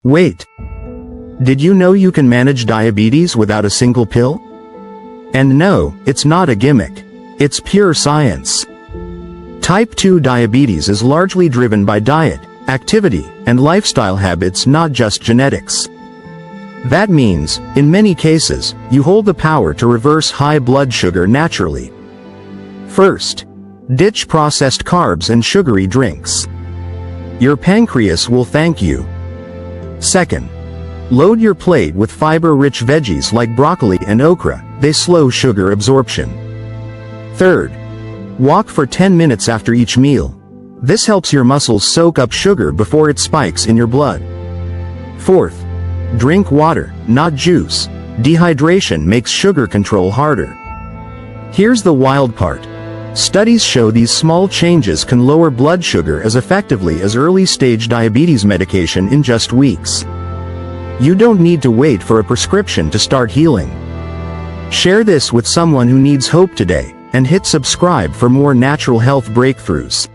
Wait. Did you know you can manage diabetes without a single pill? And no, it's not a gimmick. It's pure science. Type 2 diabetes is largely driven by diet, activity, and lifestyle habits, not just genetics. That means, in many cases, you hold the power to reverse high blood sugar naturally. First, ditch processed carbs and sugary drinks. Your pancreas will thank you. Second, load your plate with fiber-rich veggies like broccoli and okra. They slow sugar absorption. Third, walk for 10 minutes after each meal. This helps your muscles soak up sugar before it spikes in your blood. Fourth, drink water, not juice. Dehydration makes sugar control harder. Here's the wild part. Studies show these small changes can lower blood sugar as effectively as early-stage diabetes medication in just weeks. You don't need to wait for a prescription to start healing. Share this with someone who needs hope today, and hit subscribe for more natural health breakthroughs.